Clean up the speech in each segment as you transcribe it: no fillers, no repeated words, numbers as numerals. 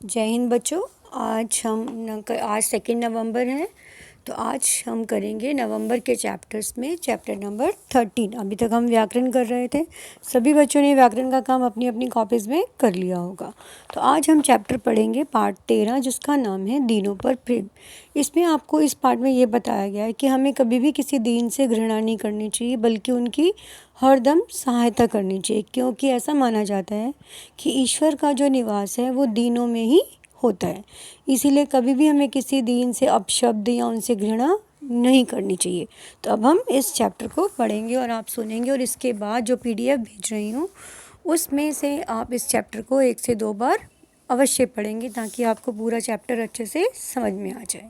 जय हिंद बच्चों। आज 2 नवंबर है, तो आज हम करेंगे नवंबर के चैप्टर्स में चैप्टर नंबर 13। अभी तक हम व्याकरण कर रहे थे। सभी बच्चों ने व्याकरण का काम अपनी अपनी कॉपीज़ में कर लिया होगा। तो आज हम चैप्टर पढ़ेंगे पार्ट 13, जिसका नाम है दीनों पर प्रेम। इसमें आपको इस पार्ट में ये बताया गया है कि हमें कभी भी किसी दीन से घृणा नहीं करनी चाहिए, बल्कि उनकी हरदम सहायता करनी चाहिए, क्योंकि ऐसा माना जाता है कि ईश्वर का जो निवास है वो दीनों में ही होता है। इसीलिए कभी भी हमें किसी दीन से अपशब्द या उनसे घृणा नहीं करनी चाहिए। तो अब हम इस चैप्टर को पढ़ेंगे और आप सुनेंगे, और इसके बाद जो PDF भेज रही हूँ उसमें से आप इस चैप्टर को 1 से 2 बार अवश्य पढ़ेंगे, ताकि आपको पूरा चैप्टर अच्छे से समझ में आ जाए।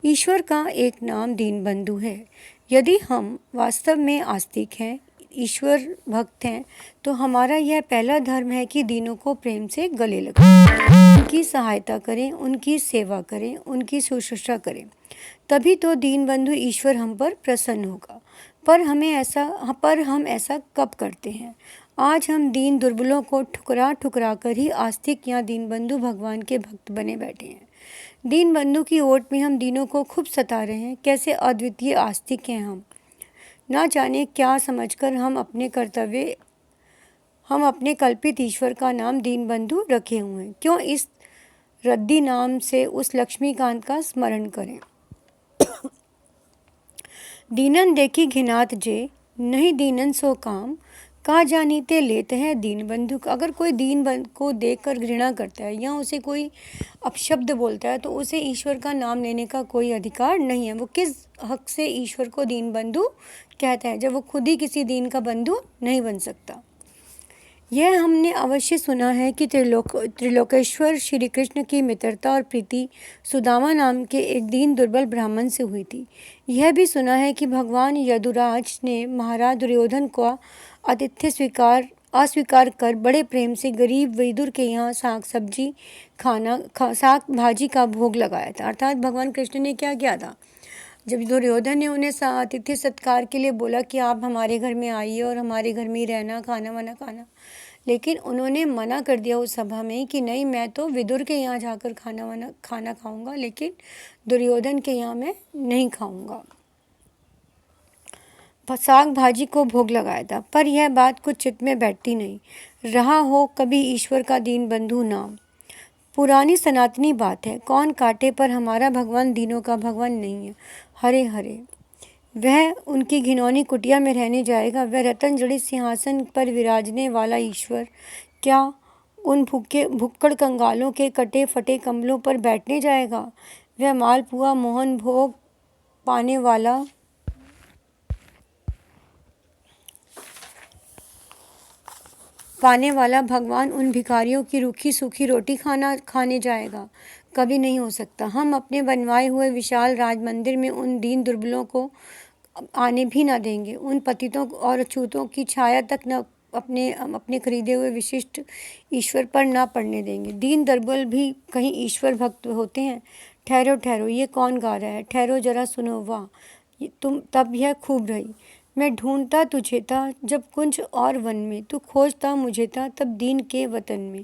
ईश्वर का एक नाम दीनबंधु है। यदि हम वास्तव में आस्तिक हैं, ईश्वर भक्त हैं, तो हमारा यह पहला धर्म है कि दीनों को प्रेम से गले लगाएं, उनकी सहायता करें, उनकी सेवा करें, उनकी शुश्रूषा करें। तभी तो दीनबंधु ईश्वर हम पर प्रसन्न होगा। पर हम ऐसा कब करते हैं? आज हम दीन दुर्बलों को ठुकरा ठुकरा कर ही आस्तिक या दीनबंधु भगवान के भक्त बने बैठे हैं। दीनबंधु की ओट में हम दीनों को खूब सता रहे हैं। कैसे अद्वितीय आस्तिक हैं हम! ना जाने क्या समझकर हम अपने कल्पित ईश्वर का नाम दीनबंधु रखे हुए हैं। क्यों इस रद्दी नाम से उस लक्ष्मीकांत का स्मरण करें। दीनन देखी घिनात जे, नहीं दीनन सो काम, का जानीते लेते हैं दीनबंधु। अगर कोई दीनबंधु को देखकर घृणा करता है या उसे कोई अपशब्द बोलता है, तो उसे ईश्वर का नाम लेने का कोई अधिकार नहीं है। वो किस हक से ईश्वर को दीनबंधु कहता है, जब वो खुद ही किसी दीन का बंधु नहीं बन सकता। यह हमने अवश्य सुना है कि त्रिलोकेश्वर श्री कृष्ण की मित्रता और प्रीति सुदामा नाम के एक दीन दुर्बल ब्राह्मण से हुई थी। यह भी सुना है कि भगवान यदुराज ने महाराज दुर्योधन को अस्वीकार कर बड़े प्रेम से गरीब विदुर के यहाँ साग भाजी का भोग लगाया था। अर्थात भगवान कृष्ण ने क्या किया था, जब दुर्योधन ने उन्हें अतिथि सत्कार के लिए बोला कि आप हमारे घर में आइए और हमारे घर में ही रहना, खाना वाना खाना, लेकिन उन्होंने मना कर दिया उस सभा में कि नहीं, मैं तो विदुर के यहाँ जाकर खाना खाऊंगा, लेकिन दुर्योधन के यहाँ मैं नहीं खाऊंगा। साग भाजी को भोग लगाया था, पर यह बात कुछ चित्त में बैठती नहीं। रहा हो कभी ईश्वर का दीनबंधु नाम। पुरानी सनातनी बात है, कौन काटे पर हमारा भगवान दीनों का भगवान नहीं है। हरे हरे वह उनकी घिनौनी कुटिया में रहने जाएगा। वह रतन जड़ित सिंहासन पर विराजने वाला ईश्वर क्या उन भुक्कड़ कंगालों के कटे फटे कमलों पर बैठने जाएगा? वह मालपुआ मोहन भोग पाने वाला भगवान उन भिखारियों की रूखी सूखी रोटी खाने जाएगा? कभी नहीं हो सकता। हम अपने बनवाए हुए विशाल राज मंदिर में उन दीन दुर्बलों को आने भी ना देंगे। उन पतितों और अछूतों की छाया तक न अपने खरीदे हुए विशिष्ट ईश्वर पर ना पड़ने देंगे। दीन दुर्बल भी कहीं ईश्वर भक्त होते हैं? ठहरो ठहरो, ये कौन गा रहा है? ठहरो जरा सुनो। वाह, तुम तब यह खूब रही। मैं ढूंढता तुझे था जब कुंज और वन में, तू खोजता मुझे था तब दीन के वतन में।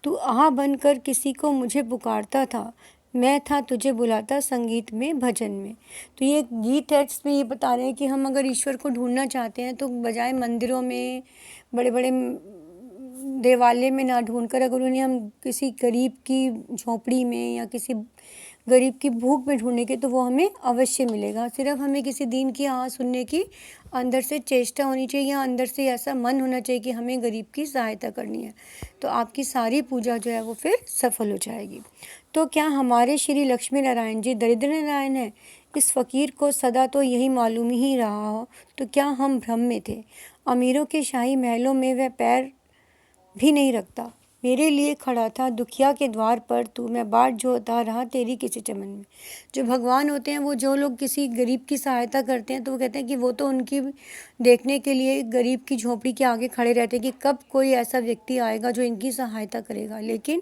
तू आह बनकर किसी को मुझे पुकारता था, मैं था तुझे बुलाता संगीत में भजन में। तो ये गीत है जिसमें ये बता रहे हैं कि हम अगर ईश्वर को ढूंढना चाहते हैं, तो बजाय मंदिरों में, बड़े बड़े देवालय में ना ढूंढकर, अगर उन्हें हम किसी गरीब की झोपड़ी में या किसी गरीब की भूख में ढूंढेंगे, तो वो हमें अवश्य मिलेगा। सिर्फ हमें किसी दीन की आह सुनने की अंदर से चेष्टा होनी चाहिए, या अंदर से ऐसा मन होना चाहिए कि हमें गरीब की सहायता करनी है, तो आपकी सारी पूजा जो है वो फिर सफल हो जाएगी। तो क्या हमारे श्री लक्ष्मी नारायण जी दरिद्र नारायण हैं? इस फकीर को सदा तो यही मालूम ही रहा हो, तो क्या हम भ्रम में थे? अमीरों के शाही महलों में वह पैर भी नहीं रखता। मेरे लिए खड़ा था दुखिया के द्वार पर तू, मैं बाट जोता रहा तेरी किसी चमन में। जो भगवान होते हैं, वो जो लोग किसी गरीब की सहायता करते हैं, तो वो कहते हैं कि वो तो उनकी देखने के लिए गरीब की झोपड़ी के आगे खड़े रहते हैं कि कब कोई ऐसा व्यक्ति आएगा जो इनकी सहायता करेगा। लेकिन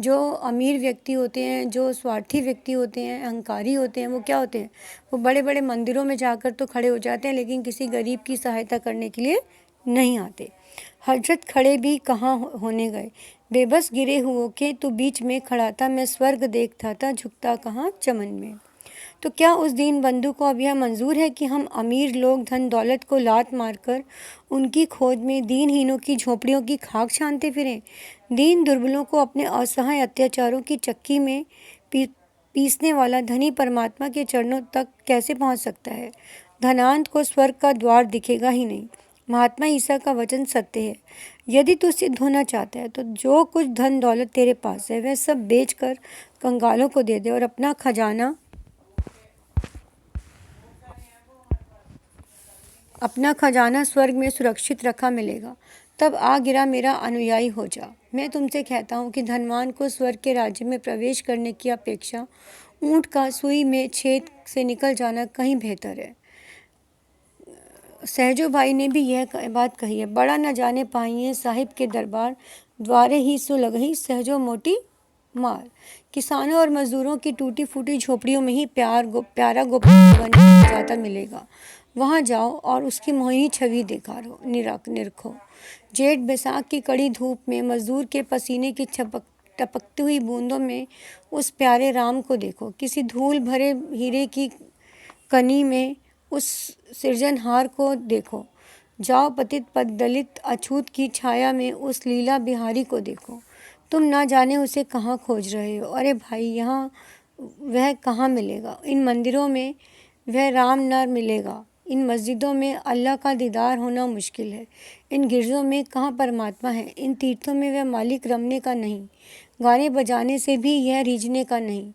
जो अमीर व्यक्ति होते हैं, जो स्वार्थी व्यक्ति होते हैं, अहंकारी होते हैं, वो क्या होते हैं, वो बड़े बड़े मंदिरों में जाकर तो खड़े हो जाते हैं, लेकिन किसी गरीब की सहायता करने के लिए नहीं आते। हजरत खड़े भी कहाँ होने गए, बेबस गिरे हुओं के तू बीच में खड़ा था, मैं स्वर्ग देखता था झुकता कहाँ चमन में। तो क्या उस दीन बंधु को अब यह मंजूर है कि हम अमीर लोग धन दौलत को लात मारकर उनकी खोज में दीनहीनों की झोपड़ियों की खाक छानते फिरें? दीन दुर्बलों को अपने असहाय अत्याचारों की चक्की में पीसने वाला धनी परमात्मा के चरणों तक कैसे पहुंच सकता है? धनांत को स्वर्ग का द्वार दिखेगा ही नहीं। महात्मा ईसा का वचन सत्य है। यदि तू सिद्ध होना चाहता है तो जो कुछ धन दौलत तेरे पास है वह सब बेचकर कंगालों को दे दे और अपना खजाना स्वर्ग में सुरक्षित रखा मिलेगा। तब आ गिरा मेरा अनुयायी हो जा। मैं तुमसे कहता हूँ कि धनवान को स्वर्ग के राज्य में प्रवेश करने की अपेक्षा ऊंट का सुई में छेद से निकल जाना कहीं बेहतर है। सहजो भाई ने भी यह बात कही है। बड़ा न जाने पाइए साहिब के दरबार, द्वारे ही सो लगही सहजो मोटी मार। किसानों और मजदूरों की टूटी फूटी झोपड़ियों में ही प्यारा गोपाल जाता मिलेगा। वहाँ जाओ और उसकी मोहिनी छवि दिखारो निरखो। जेठ बैसाख की कड़ी धूप में मजदूर के पसीने की टपकती हुई बूंदों में उस प्यारे राम को देखो। किसी धूल भरे हीरे की कनी में उस सृजनहार को देखो। जाओ पतित पद दलित अछूत की छाया में उस लीला बिहारी को देखो। तुम ना जाने उसे कहाँ खोज रहे हो। अरे भाई, यहाँ वह कहाँ मिलेगा? इन मंदिरों में वह राम न मिलेगा। इन मस्जिदों में अल्लाह का दीदार होना मुश्किल है। इन गिरजों में कहाँ परमात्मा है? इन तीर्थों में वह मालिक रमने का नहीं, गाने बजाने से भी यह रीझने का नहीं।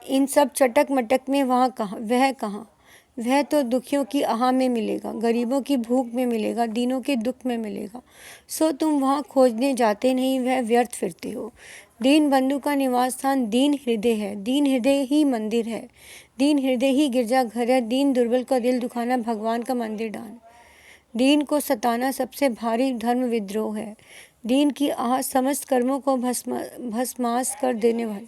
इन सब चटक मटक में वह कहाँ? वह तो दुखियों की आह में मिलेगा, गरीबों की भूख में मिलेगा, दीनों के दुख में मिलेगा। सो तुम वहाँ खोजने जाते नहीं, वह व्यर्थ फिरते हो। दीन बंधु का निवास स्थान दीन हृदय है। दीन हृदय ही मंदिर है। दीन हृदय ही गिरजा घर है। दीन दुर्बल का दिल दुखाना भगवान का मंदिर डान। दीन को सताना सबसे भारी धर्म विद्रोह है। दीन की आह समस्त कर्मों को भस्मास कर देने वाली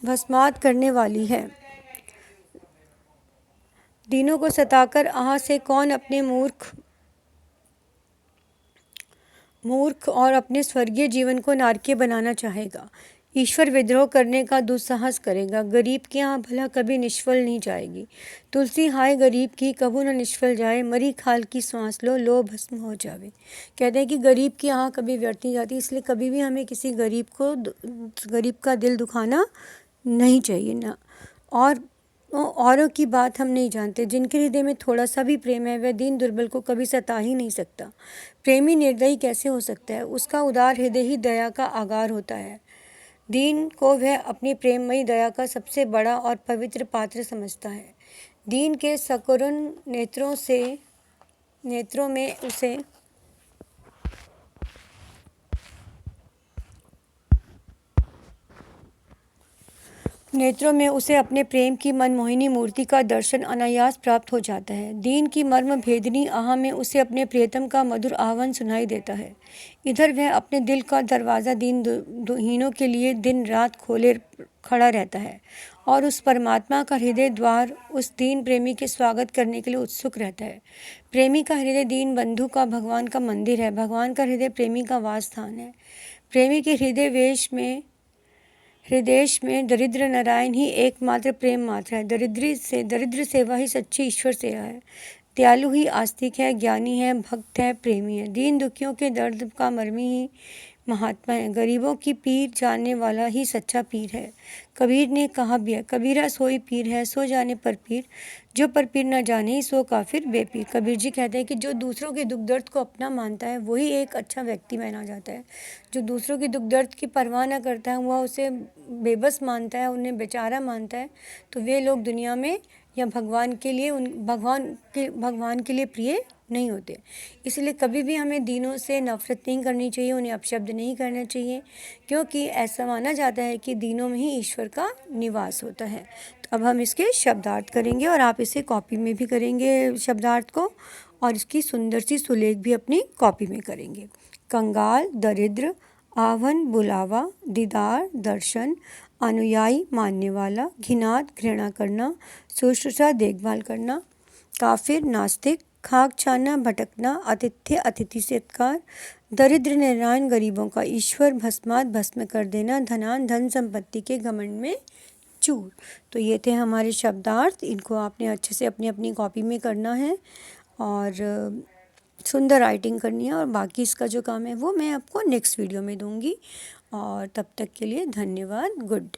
भस्मात करने वाली है। दीनों को सताकर आह से कौन अपने मूर्ख और अपने स्वर्गीय जीवन को नारकीय बनाना चाहेगा? ईश्वर विद्रोह करने का दुस्साहस करेगा। गरीब की आह भला कभी निष्फल नहीं जाएगी। तुलसी हाय गरीब की कबू न निष्फल जाए, मरी खाल की सांस लो भस्म हो जावे। कहते हैं कि गरीब की आह कभी व्यर्थ नहीं जाती, इसलिए कभी भी हमें किसी गरीब का दिल दुखाना नहीं चाहिए ना। और औरों की बात हम नहीं जानते। जिनके हृदय में थोड़ा सा भी प्रेम है वह दीन दुर्बल को कभी सता ही नहीं सकता। प्रेमी निर्दयी कैसे हो सकता है? उसका उदार हृदय ही दया का आगार होता है। दीन को वह अपनी प्रेममयी दया का सबसे बड़ा और पवित्र पात्र समझता है। दीन के सकरुण नेत्रों में उसे अपने प्रेम की मनमोहिनी मूर्ति का दर्शन अनायास प्राप्त हो जाता है। दीन की मर्म भेदनी आह में उसे अपने प्रियतम का मधुर आह्वान सुनाई देता है। इधर वह अपने दिल का दरवाज़ा दीनहीनों के लिए दिन रात खोले खड़ा रहता है और उस परमात्मा का हृदय द्वार उस दीन प्रेमी के स्वागत करने के लिए उत्सुक रहता है। प्रेमी का हृदय दीन बंधु का भगवान का मंदिर है। भगवान का हृदय प्रेमी का वास स्थान है। प्रेमी के हृदय में दरिद्र नारायण ही एकमात्र प्रेम मात्र है। दरिद्र सेवा ही सच्ची ईश्वर सेवा है। दयालु ही आस्तिक है, ज्ञानी है, भक्त है, प्रेमी है। दीन दुखियों के दर्द का मर्मी ही महात्मा है। गरीबों की पीर जानने वाला ही सच्चा पीर है। कबीर ने कहा भी है, कबीरा सोई पीर है सो जाने पर पीर, जो पर पीर न जाने सो काफिर बेपीर। कबीर जी कहते हैं कि जो दूसरों के दुख दर्द को अपना मानता है वही एक अच्छा व्यक्ति माना जाता है। जो दूसरों के दुख दर्द की परवाह न करता है, वह उसे बेबस मानता है, उन्हें बेचारा मानता है, तो वे लोग दुनिया में या भगवान के लिए प्रिय नहीं होते। इसलिए कभी भी हमें दीनों से नफरत नहीं करनी चाहिए, उन्हें अपशब्द नहीं करना चाहिए, क्योंकि ऐसा माना जाता है कि दीनों में ही ईश्वर का निवास होता है। तो अब हम इसके शब्दार्थ करेंगे और आप इसे कॉपी में भी करेंगे शब्दार्थ को, और इसकी सुंदर सी सुलेख भी अपनी कॉपी में करेंगे। कंगाल, दरिद्र, आह्वान बुलावा, दीदार दर्शन, अनुयायी मानने वाला, घिनात घृणा करना, शुश्रूषा देखभाल करना, काफिर नास्तिक, खाक छाना भटकना, आतिथ्य अतिथि सत्कार, दरिद्र नारायण गरीबों का ईश्वर, भस्मात भस्म कर देना, धनान धन संपत्ति के घमंड में चूर। तो ये थे हमारे शब्दार्थ। इनको आपने अच्छे से अपनी अपनी कॉपी में करना है और सुंदर राइटिंग करनी है, और बाकी इसका जो काम है वो मैं आपको नेक्स्ट वीडियो में दूंगी। और तब तक के लिए धन्यवाद। गुड।